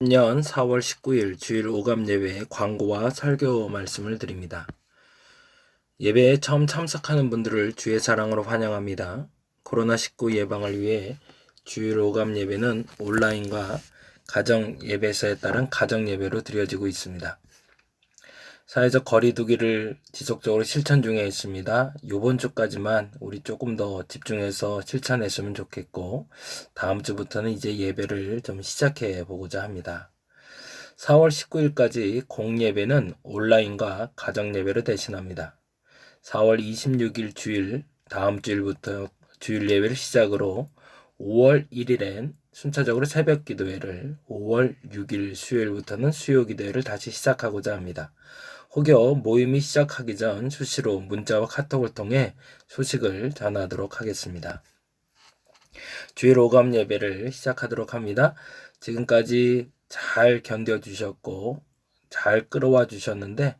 년 4월 19일 주일 오감 예배 광고와 설교 말씀을 드립니다. 예배에 처음 참석하는 분들을 주의 사랑으로 환영합니다. 코로나19 예방을 위해 주일 오감 예배는 온라인과 가정 예배서에 따른 가정 예배로 드려지고 있습니다. 사회적 거리 두기를 지속적으로 실천 중에 있습니다. 이번 주까지만 우리 조금 더 집중해서 실천했으면 좋겠고, 다음 주부터는 이제 예배를 좀 시작해 보고자 합니다. 4월 19일까지 공예배는 온라인과 가정예배로 대신합니다. 4월 26일 주일, 다음 주일부터 주일 예배를 시작으로 5월 1일엔 순차적으로 새벽 기도회를, 5월 6일 수요일부터는 수요 기도회를 다시 시작하고자 합니다. 혹여 모임이 시작하기 전 수시로 문자와 카톡을 통해 소식을 전하도록 하겠습니다. 주일 오감 예배를 시작하도록 합니다. 지금까지 잘 견뎌주셨고 잘 끌어와 주셨는데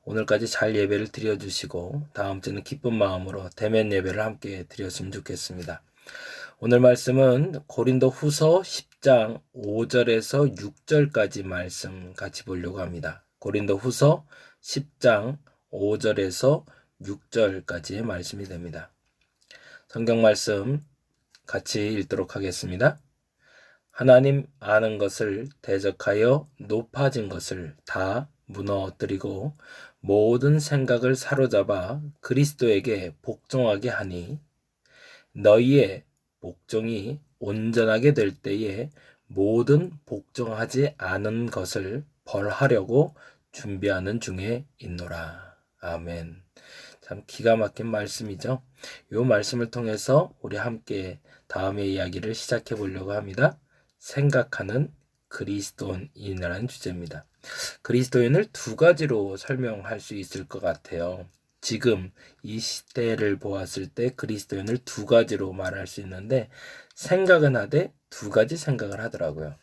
오늘까지 잘 예배를 드려주시고 다음 주는 기쁜 마음으로 대면 예배를 함께 드렸으면 좋겠습니다. 오늘 말씀은 고린도 후서 10장 5절에서 6절까지 말씀 같이 보려고 합니다. 고린도 후서 10장 5절에서 6절까지의 말씀이 됩니다. 성경 말씀 같이 읽도록 하겠습니다. 하나님 아는 것을 대적하여 높아진 것을 다 무너뜨리고 모든 생각을 사로잡아 그리스도에게 복종하게 하니 너희의 복종이 온전하게 될 때에 모든 복종하지 않은 것을 벌하려고 준비하는 중에 있노라. 아멘. 참 기가 막힌 말씀이죠. 이 말씀을 통해서 우리 함께 다음의 이야기를 시작해 보려고 합니다. 생각하는 그리스도인이라는 주제입니다. 그리스도인을 두 가지로 설명할 수 있을 것 같아요. 지금 이 시대를 보았을 때 그리스도인을 두 가지로 말할 수 있는데 생각은 하되 두 가지 생각을 하더라고요.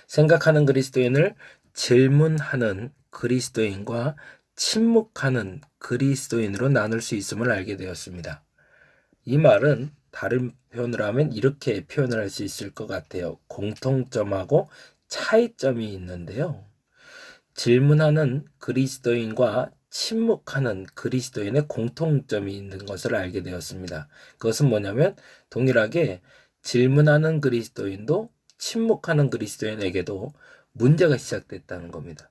생각하는 그리스도인을 질문하는 그리스도인과 침묵하는 그리스도인으로 나눌 수 있음을 알게 되었습니다. 이 말은 다른 표현을 하면 이렇게 표현을 할 수 있을 것 같아요. 공통점하고 차이점이 있는데요. 질문하는 그리스도인과 침묵하는 그리스도인의 공통점이 있는 것을 알게 되었습니다. 그것은 뭐냐면 동일하게 질문하는 그리스도인도 침묵하는 그리스도인에게도 문제가 시작됐다는 겁니다.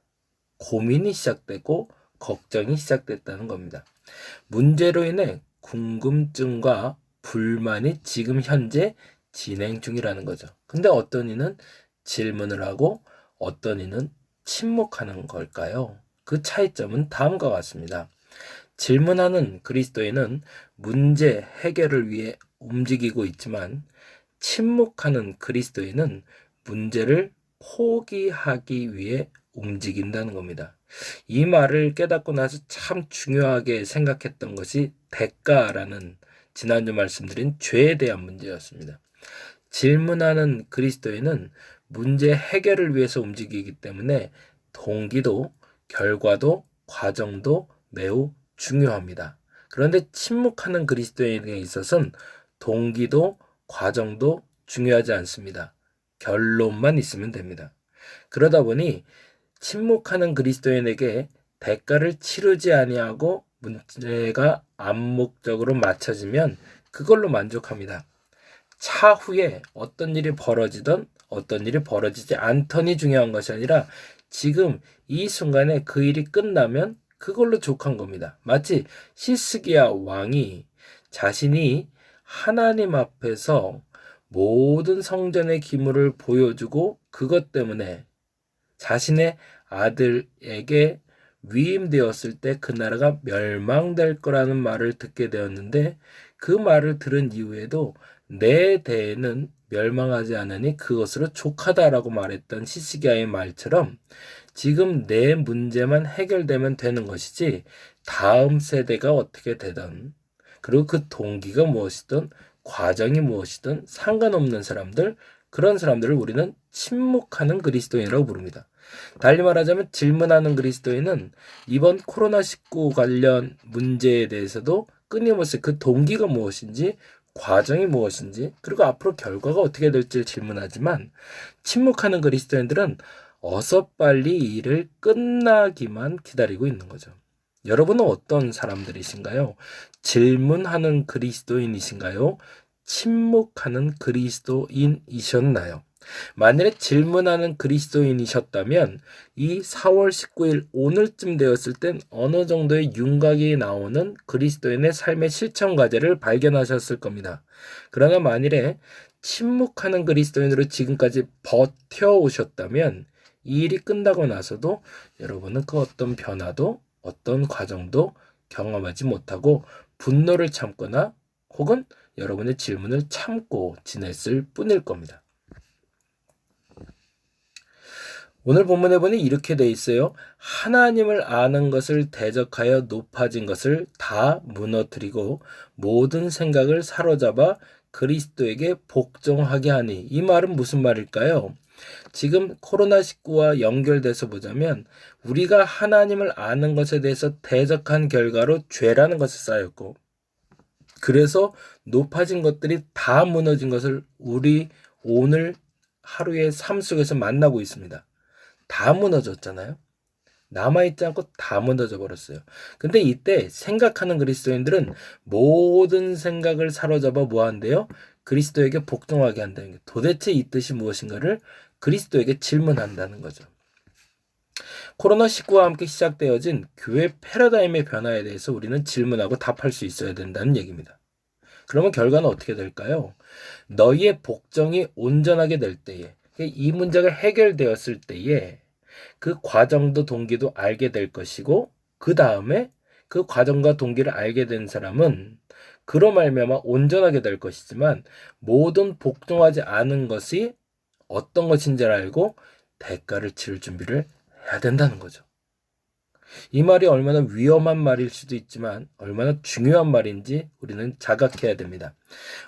고민이 시작되고 걱정이 시작됐다는 겁니다. 문제로 인해 궁금증과 불만이 지금 현재 진행 중이라는 거죠. 근데 어떤 이는 질문을 하고 어떤 이는 침묵하는 걸까요? 그 차이점은 다음과 같습니다. 질문하는 그리스도인은 문제 해결을 위해 움직이고 있지만 침묵하는 그리스도인은 문제를 포기하기 위해 움직인다는 겁니다. 이 말을 깨닫고 나서 참 중요하게 생각했던 것이 대가라는 지난주 말씀드린 죄에 대한 문제였습니다. 질문하는 그리스도인은 문제 해결을 위해서 움직이기 때문에 동기도 결과도 과정도 매우 중요합니다. 그런데 침묵하는 그리스도인에 있어서는 동기도 과정도 중요하지 않습니다. 결론만 있으면 됩니다. 그러다 보니 침묵하는 그리스도인에게 대가를 치르지 아니하고 문제가 암묵적으로 맞춰지면 그걸로 만족합니다. 차후에 어떤 일이 벌어지던 어떤 일이 벌어지지 않던이 중요한 것이 아니라 지금 이 순간에 그 일이 끝나면 그걸로 족한 겁니다. 마치 히스기야 왕이 자신이 하나님 앞에서 모든 성전의 기물을 보여주고 그것 때문에 자신의 아들에게 위임되었을 때 그 나라가 멸망될 거라는 말을 듣게 되었는데 그 말을 들은 이후에도 내 대에는 멸망하지 않으니 그것으로 족하다라고 말했던 히스기야의 말처럼 지금 내 문제만 해결되면 되는 것이지 다음 세대가 어떻게 되든 그리고 그 동기가 무엇이든 과정이 무엇이든 상관없는 사람들, 그런 사람들을 우리는 침묵하는 그리스도인이라고 부릅니다. 달리 말하자면 질문하는 그리스도인은 이번 코로나19 관련 문제에 대해서도 끊임없이 그 동기가 무엇인지 과정이 무엇인지, 그리고 앞으로 결과가 어떻게 될지 질문하지만 침묵하는 그리스도인들은 어서 빨리 이 일을 끝나기만 기다리고 있는 거죠. 여러분은 어떤 사람들이신가요? 질문하는 그리스도인이신가요? 침묵하는 그리스도인이셨나요? 만일에 질문하는 그리스도인이셨다면 이 4월 19일 오늘쯤 되었을 땐 어느 정도의 윤곽이 나오는 그리스도인의 삶의 실천 과제를 발견하셨을 겁니다. 그러나 만일에 침묵하는 그리스도인으로 지금까지 버텨오셨다면 이 일이 끝나고 나서도 여러분은 그 어떤 변화도 어떤 과정도 경험하지 못하고 분노를 참거나 혹은 여러분의 질문을 참고 지냈을 뿐일 겁니다. 오늘 본문에 보니 이렇게 돼 있어요. 하나님을 아는 것을 대적하여 높아진 것을 다 무너뜨리고 모든 생각을 사로잡아 그리스도에게 복종하게 하니. 이 말은 무슨 말일까요? 지금 코로나19와 연결돼서 보자면 우리가 하나님을 아는 것에 대해서 대적한 결과로 죄라는 것이 쌓였고, 그래서 높아진 것들이 다 무너진 것을 우리 오늘 하루의 삶 속에서 만나고 있습니다. 다 무너졌잖아요. 남아있지 않고 다 무너져 버렸어요. 근데 이때 생각하는 그리스도인들은 모든 생각을 사로잡아 뭐 한대요? 그리스도에게 복종하게 한다는 게, 도대체 이 뜻이 무엇인가를 그리스도에게 질문한다는 거죠. 코로나19와 함께 시작되어진 교회 패러다임의 변화에 대해서 우리는 질문하고 답할 수 있어야 된다는 얘기입니다. 그러면 결과는 어떻게 될까요? 너희의 복종이 온전하게 될 때에, 이 문제가 해결되었을 때에 그 과정도 동기도 알게 될 것이고, 그 다음에 그 과정과 동기를 알게 된 사람은 그로 말미암아 온전하게 될 것이지만, 모든 복종하지 않은 것이 어떤 것인지를 알고 대가를 치를 준비를 해야 된다는 거죠. 이 말이 얼마나 위험한 말일 수도 있지만 얼마나 중요한 말인지 우리는 자각해야 됩니다.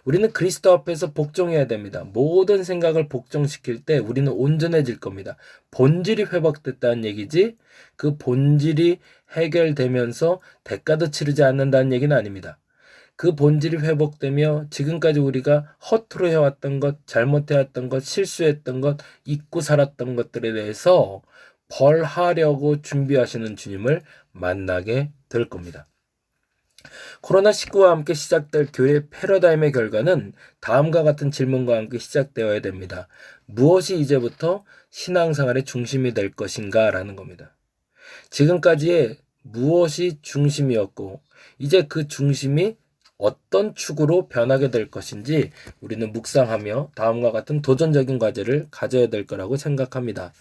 우리는 그리스도 앞에서 복종해야 됩니다. 모든 생각을 복종시킬 때 우리는 온전해질 겁니다. 본질이 회복됐다는 얘기지, 그 본질이 해결되면서 대가도 치르지 않는다는 얘기는 아닙니다. 그 본질이 회복되며 지금까지 우리가 허투루 해왔던 것, 잘못해왔던 것, 실수했던 것, 잊고 살았던 것들에 대해서 벌하려고 준비하시는 주님을 만나게 될 겁니다. 코로나19와 함께 시작될 교회 패러다임의 결과는 다음과 같은 질문과 함께 시작되어야 됩니다. 무엇이 이제부터 신앙생활의 중심이 될 것인가? 라는 겁니다. 지금까지의 무엇이 중심이었고 이제 그 중심이 어떤 축으로 변하게 될 것인지 우리는 묵상하며 다음과 같은 도전적인 과제를 가져야 될 거라고 생각합니다.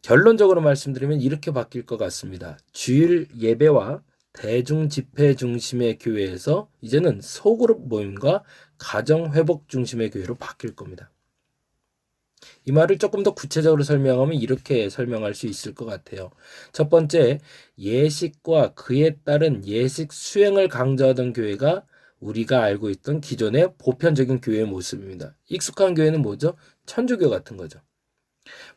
결론적으로 말씀드리면 이렇게 바뀔 것 같습니다. 주일 예배와 대중 집회 중심의 교회에서 이제는 소그룹 모임과 가정 회복 중심의 교회로 바뀔 겁니다. 이 말을 조금 더 구체적으로 설명하면 이렇게 설명할 수 있을 것 같아요. 첫 번째, 예식과 그에 따른 예식 수행을 강조하던 교회가 우리가 알고 있던 기존의 보편적인 교회의 모습입니다. 익숙한 교회는 뭐죠? 천주교 같은 거죠.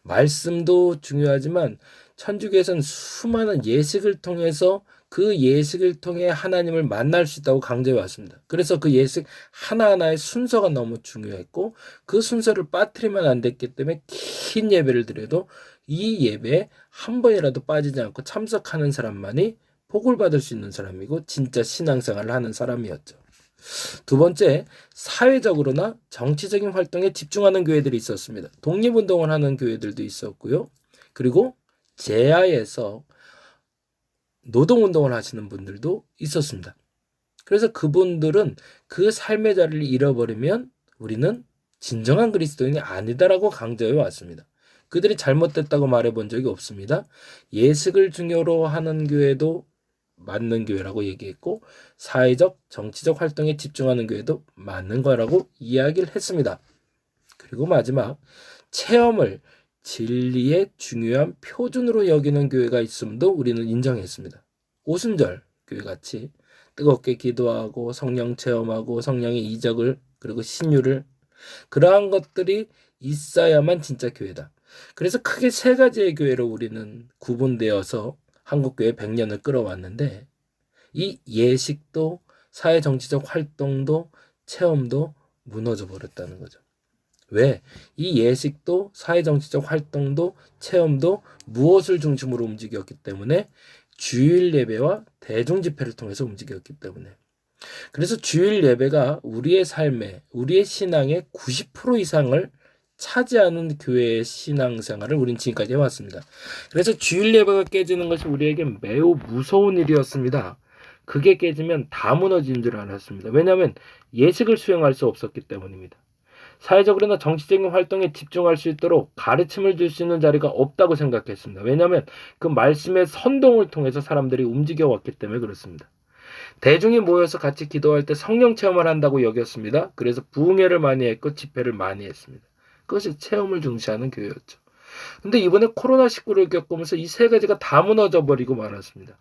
말씀도 중요하지만 천주교에서는 수많은 예식을 통해서 그 예식을 통해 하나님을 만날 수 있다고 강조해 왔습니다. 그래서 그 예식 하나하나의 순서가 너무 중요했고 그 순서를 빠뜨리면 안 됐기 때문에 긴 예배를 드려도 이 예배에 한 번이라도 빠지지 않고 참석하는 사람만이 복을 받을 수 있는 사람이고 진짜 신앙생활을 하는 사람이었죠. 두 번째, 사회적으로나 정치적인 활동에 집중하는 교회들이 있었습니다. 독립운동을 하는 교회들도 있었고요. 그리고 제야에서 노동운동을 하시는 분들도 있었습니다. 그래서 그분들은 그 삶의 자리를 잃어버리면 우리는 진정한 그리스도인이 아니다라고 강조해 왔습니다. 그들이 잘못됐다고 말해본 적이 없습니다. 예식을 중요로 하는 교회도 맞는 교회라고 얘기했고 사회적, 정치적 활동에 집중하는 교회도 맞는 거라고 이야기를 했습니다. 그리고 마지막, 체험을 진리의 중요한 표준으로 여기는 교회가 있음도 우리는 인정했습니다. 오순절 교회같이 뜨겁게 기도하고 성령 체험하고 성령의 이적을 그리고 신유를, 그러한 것들이 있어야만 진짜 교회다. 그래서 크게 세 가지의 교회로 우리는 구분되어서 한국교회 100년을 끌어왔는데 이 예식도 사회 정치적 활동도 체험도 무너져 버렸다는 거죠. 왜? 이 예식도 사회 정치적 활동도 체험도 무엇을 중심으로 움직였기 때문에 주일 예배와 대중 집회를 통해서 움직였기 때문에. 그래서 주일 예배가 우리의 삶에, 우리의 신앙의 90% 이상을 차지하는 교회의 신앙생활을 우린 지금까지 해왔습니다. 그래서 주일 예배가 깨지는 것이 우리에게 매우 무서운 일이었습니다. 그게 깨지면 다 무너진 줄 알았습니다. 왜냐하면 예식을 수행할 수 없었기 때문입니다. 사회적으로나 정치적인 활동에 집중할 수 있도록 가르침을 줄 수 있는 자리가 없다고 생각했습니다. 왜냐하면 그 말씀의 선동을 통해서 사람들이 움직여왔기 때문에 그렇습니다. 대중이 모여서 같이 기도할 때 성령 체험을 한다고 여겼습니다. 그래서 부흥회를 많이 했고 집회를 많이 했습니다. 그것이 체험을 중시하는 교회였죠. 근데 이번에 코로나19를 겪으면서 이 세 가지가 다 무너져 버리고 말았습니다.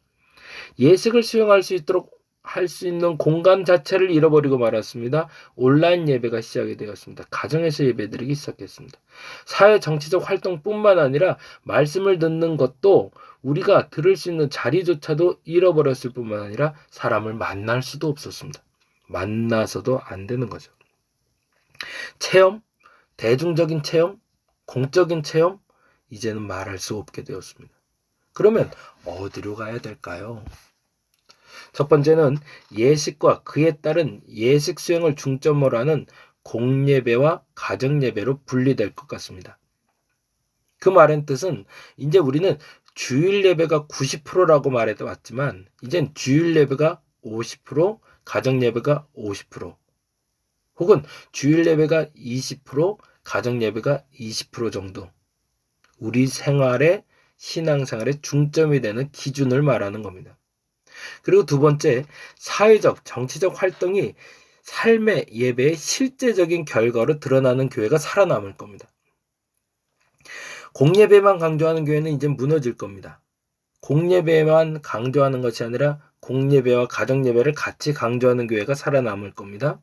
예식을 수행할 수 있도록 할 수 있는 공간 자체를 잃어버리고 말았습니다. 온라인 예배가 시작이 되었습니다. 가정에서 예배드리기 시작했습니다. 사회 정치적 활동뿐만 아니라 말씀을 듣는 것도 우리가 들을 수 있는 자리조차도 잃어버렸을 뿐만 아니라 사람을 만날 수도 없었습니다. 만나서도 안 되는 거죠. 체험, 대중적인 체험, 공적인 체험, 이제는 말할 수 없게 되었습니다. 그러면 어디로 가야 될까요? 첫 번째는 예식과 그에 따른 예식 수행을 중점으로 하는 공예배와 가정예배로 분리될 것 같습니다. 그 말의 뜻은 이제 우리는 주일 예배가 90%라고 말해 왔지만 이젠 주일 예배가 50%, 가정 예배가 50%, 혹은 주일 예배가 20%, 가정 예배가 20% 정도 우리 생활의 신앙생활의 중점이 되는 기준을 말하는 겁니다. 그리고 두 번째, 사회적, 정치적 활동이 삶의 예배의 실제적인 결과로 드러나는 교회가 살아남을 겁니다. 공예배만 강조하는 교회는 이제 무너질 겁니다. 공예배만 강조하는 것이 아니라 공예배와 가정예배를 같이 강조하는 교회가 살아남을 겁니다.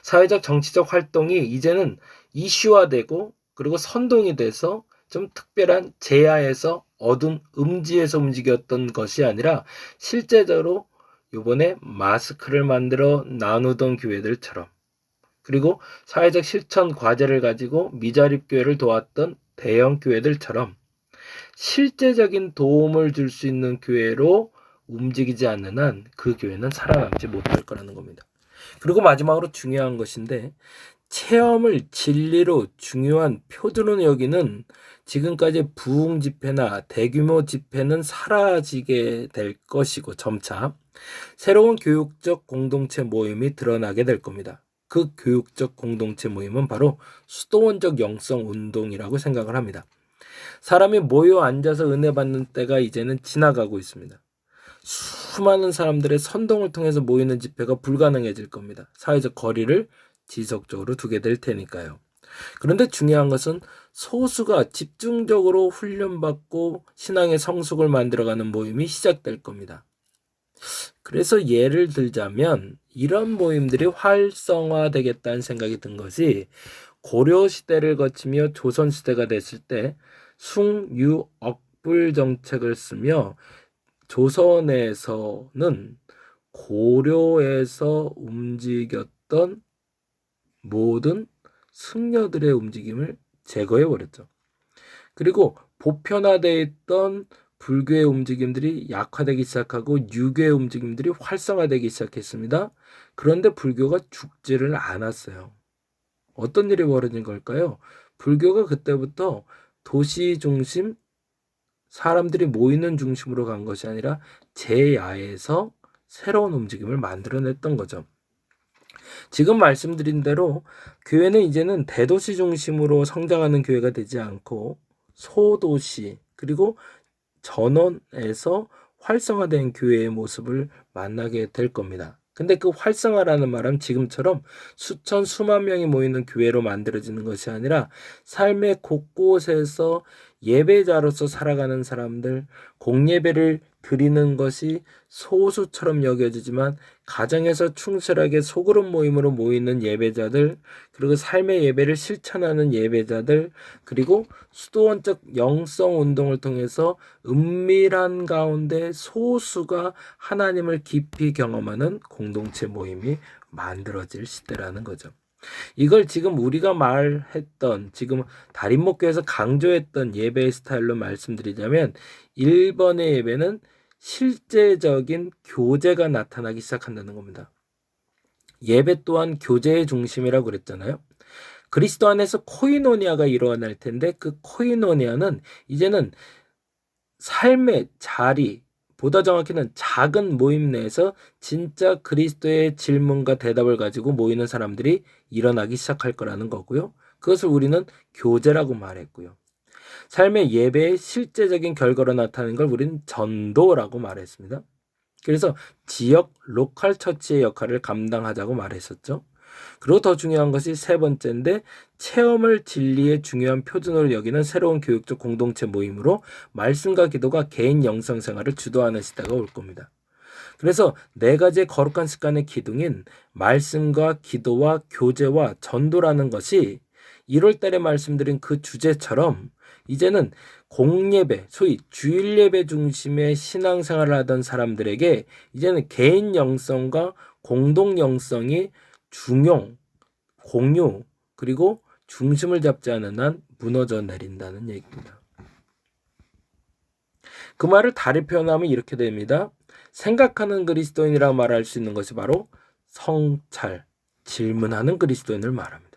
사회적, 정치적 활동이 이제는 이슈화되고 그리고 선동이 돼서 좀 특별한 제야에서 어두운 음지에서 움직였던 것이 아니라 실제적으로 이번에 마스크를 만들어 나누던 교회들처럼, 그리고 사회적 실천 과제를 가지고 미자립 교회를 도왔던 대형 교회들처럼 실제적인 도움을 줄 수 있는 교회로 움직이지 않는 한 그 교회는 살아남지 못할 거라는 겁니다. 그리고 마지막으로 중요한 것인데, 체험을 진리로 중요한 표준으로 여기는 지금까지 부흥 집회나 대규모 집회는 사라지게 될 것이고, 점차 새로운 교육적 공동체 모임이 드러나게 될 겁니다. 그 교육적 공동체 모임은 바로 수도원적 영성 운동이라고 생각을 합니다. 사람이 모여 앉아서 은혜 받는 때가 이제는 지나가고 있습니다. 수많은 사람들의 선동을 통해서 모이는 집회가 불가능해질 겁니다. 사회적 거리를 지속적으로 두게 될 테니까요. 그런데 중요한 것은 소수가 집중적으로 훈련받고 신앙의 성숙을 만들어가는 모임이 시작될 겁니다. 그래서 예를 들자면 이런 모임들이 활성화되겠다는 생각이 든 것이, 고려시대를 거치며 조선시대가 됐을 때 숭유억불 정책을 쓰며 조선에서는 고려에서 움직였던 모든 승려들의 움직임을 제거해버렸죠. 그리고 보편화되어 있던 불교의 움직임들이 약화되기 시작하고 유교의 움직임들이 활성화되기 시작했습니다. 그런데 불교가 죽지를 않았어요. 어떤 일이 벌어진 걸까요? 불교가 그때부터 도시 중심, 사람들이 모이는 중심으로 간 것이 아니라 제야에서 새로운 움직임을 만들어냈던 거죠. 지금 말씀드린 대로 교회는 이제는 대도시 중심으로 성장하는 교회가 되지 않고 소도시 그리고 전원에서 활성화된 교회의 모습을 만나게 될 겁니다. 근데 그 활성화라는 말은 지금처럼 수천 수만 명이 모이는 교회로 만들어지는 것이 아니라 삶의 곳곳에서 예배자로서 살아가는 사람들, 공예배를 드리는 것이 소수처럼 여겨지지만 가정에서 충실하게 소그룹 모임으로 모이는 예배자들, 그리고 삶의 예배를 실천하는 예배자들, 그리고 수도원적 영성 운동을 통해서 은밀한 가운데 소수가 하나님을 깊이 경험하는 공동체 모임이 만들어질 시대라는 거죠. 이걸 지금 우리가 말했던, 지금 다림목교에서 강조했던 예배의 스타일로 말씀드리자면 1번의 예배는 실제적인 교제가 나타나기 시작한다는 겁니다. 예배 또한 교제의 중심이라고 그랬잖아요. 그리스도 안에서 코이노니아가 일어날 텐데 그 코이노니아는 이제는 삶의 자리, 보다 정확히는 작은 모임 내에서 진짜 그리스도의 질문과 대답을 가지고 모이는 사람들이 일어나기 시작할 거라는 거고요. 그것을 우리는 교제라고 말했고요. 삶의 예배의 실제적인 결과로 나타나는 걸 우리는 전도라고 말했습니다. 그래서 지역 로컬 처치의 역할을 감당하자고 말했었죠. 그리고 더 중요한 것이 세 번째인데, 체험을 진리의 중요한 표준으로 여기는 새로운 교육적 공동체 모임으로 말씀과 기도가 개인 영성 생활을 주도하는 시대가 올 겁니다. 그래서 네 가지의 거룩한 습관의 기둥인 말씀과 기도와 교제와 전도라는 것이 1월 달에 말씀드린 그 주제처럼 이제는 공예배, 소위 주일 예배 중심의 신앙생활을 하던 사람들에게 이제는 개인 영성과 공동 영성이 중용, 공유, 그리고 중심을 잡지 않은 한 무너져 내린다는 얘기입니다. 그 말을 다르게 표현하면 이렇게 됩니다. 생각하는 그리스도인이라고 말할 수 있는 것이 바로 성찰, 질문하는 그리스도인을 말합니다.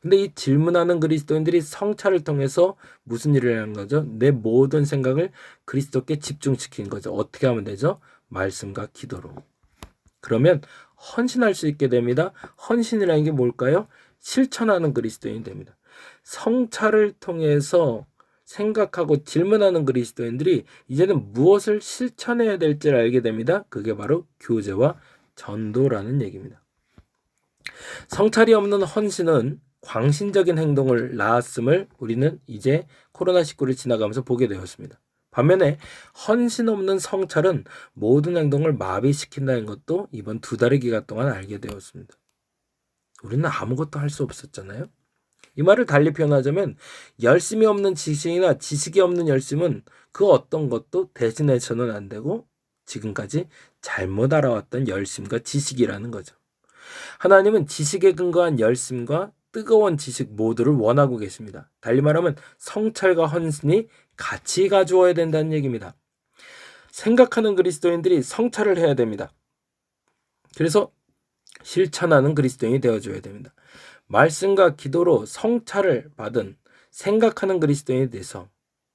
근데 이 질문하는 그리스도인들이 성찰을 통해서 무슨 일을 하는 거죠? 내 모든 생각을 그리스도께 집중시키는 거죠. 어떻게 하면 되죠? 말씀과 기도로. 그러면 헌신할 수 있게 됩니다. 헌신이라는 게 뭘까요? 실천하는 그리스도인이 됩니다. 성찰을 통해서 생각하고 질문하는 그리스도인들이 이제는 무엇을 실천해야 될지를 알게 됩니다. 그게 바로 교제와 전도라는 얘기입니다. 성찰이 없는 헌신은 광신적인 행동을 낳았음을 우리는 이제 코로나19를 지나가면서 보게 되었습니다. 반면에 헌신 없는 성찰은 모든 행동을 마비시킨다는 것도 이번 2달의 기간 동안 알게 되었습니다. 우리는 아무것도 할 수 없었잖아요. 이 말을 달리 표현하자면 열심이 없는 지식이나 지식이 없는 열심은 그 어떤 것도 대신해서는 안 되고 지금까지 잘못 알아왔던 열심과 지식이라는 거죠. 하나님은 지식에 근거한 열심과 뜨거운 지식 모두를 원하고 계십니다. 달리 말하면 성찰과 헌신이 같이 가져와야 된다는 얘기입니다. 생각하는 그리스도인들이 성찰을 해야 됩니다. 그래서 실천하는 그리스도인이 되어줘야 됩니다. 말씀과 기도로 성찰을 받은 생각하는 그리스도인이 돼서,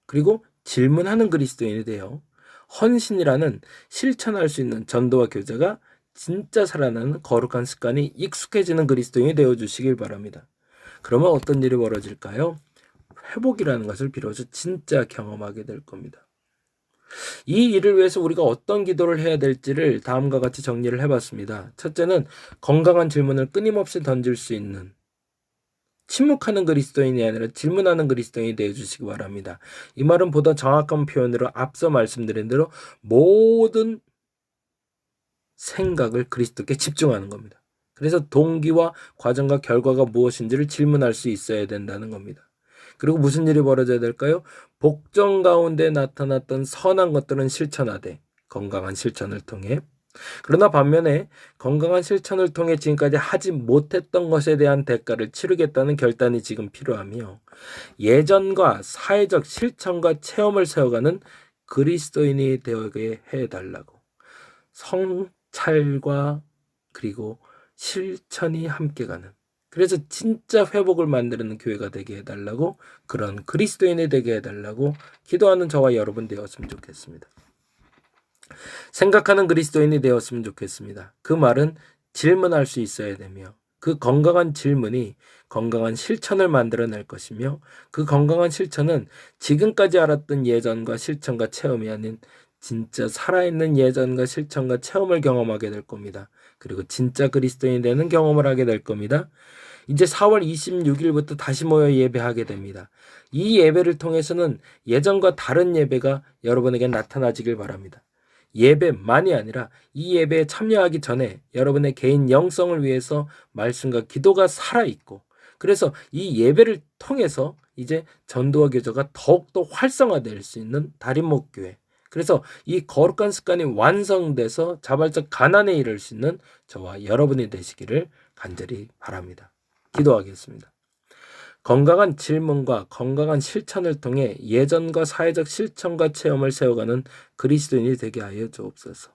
그리고 질문하는 그리스도인이 되어 헌신이라는 실천할 수 있는 전도와 교제가 진짜 살아나는 거룩한 습관이 익숙해지는 그리스도인이 되어주시길 바랍니다. 그러면 어떤 일이 벌어질까요? 회복이라는 것을 비로소 진짜 경험하게 될 겁니다. 이 일을 위해서 우리가 어떤 기도를 해야 될지를 다음과 같이 정리를 해봤습니다. 첫째는 건강한 질문을 끊임없이 던질 수 있는 침묵하는 그리스도인이 아니라 질문하는 그리스도인이 되어주시기 바랍니다. 이 말은 보다 정확한 표현으로 앞서 말씀드린 대로 모든 생각을 그리스도께 집중하는 겁니다. 그래서 동기와 과정과 결과가 무엇인지를 질문할 수 있어야 된다는 겁니다. 그리고 무슨 일이 벌어져야 될까요? 복종 가운데 나타났던 선한 것들은 실천하되 건강한 실천을 통해, 그러나 반면에 건강한 실천을 통해 지금까지 하지 못했던 것에 대한 대가를 치르겠다는 결단이 지금 필요하며, 예전과 사회적 실천과 체험을 세워가는 그리스도인이 되게 해달라고, 성찰과 그리고 실천이 함께 가는, 그래서 진짜 회복을 만드는 교회가 되게 해달라고, 그런 그리스도인이 되게 해달라고 기도하는 저와 여러분 되었으면 좋겠습니다. 생각하는 그리스도인이 되었으면 좋겠습니다. 그 말은 질문할 수 있어야 되며, 그 건강한 질문이 건강한 실천을 만들어낼 것이며, 그 건강한 실천은 지금까지 알았던 예전과 실천과 체험이 아닌 진짜 살아있는 예전과 실천과 체험을 경험하게 될 겁니다. 그리고 진짜 그리스도인이 되는 경험을 하게 될 겁니다. 이제 4월 26일부터 다시 모여 예배하게 됩니다. 이 예배를 통해서는 예전과 다른 예배가 여러분에게 나타나지길 바랍니다. 예배만이 아니라 이 예배에 참여하기 전에 여러분의 개인 영성을 위해서 말씀과 기도가 살아있고, 그래서 이 예배를 통해서 이제 전도와 교제가 더욱더 활성화될 수 있는 다림목교회, 그래서 이 거룩한 습관이 완성돼서 자발적 가난에 이를 수 있는 저와 여러분이 되시기를 간절히 바랍니다. 기도하겠습니다. 건강한 질문과 건강한 실천을 통해 예전과 사회적 실천과 체험을 세워가는 그리스도인이 되게 하여 주옵소서.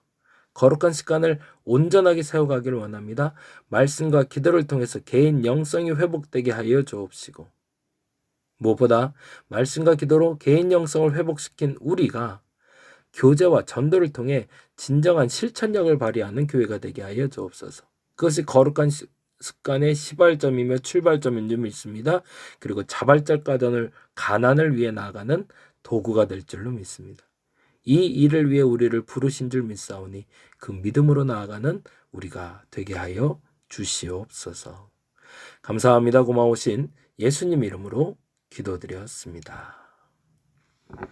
거룩한 습관을 온전하게 세워가기를 원합니다. 말씀과 기도를 통해서 개인 영성이 회복되게 하여 주옵시고, 무엇보다 말씀과 기도로 개인 영성을 회복시킨 우리가 교제와 전도를 통해 진정한 실천력을 발휘하는 교회가 되게 하여 주옵소서. 그것이 거룩한 습관의 시발점이며 출발점인 줄 믿습니다. 그리고 자발적 가난을 위해 나아가는 도구가 될 줄로 믿습니다. 이 일을 위해 우리를 부르신 줄 믿사오니 그 믿음으로 나아가는 우리가 되게 하여 주시옵소서. 감사합니다. 고마우신 예수님 이름으로 기도드렸습니다.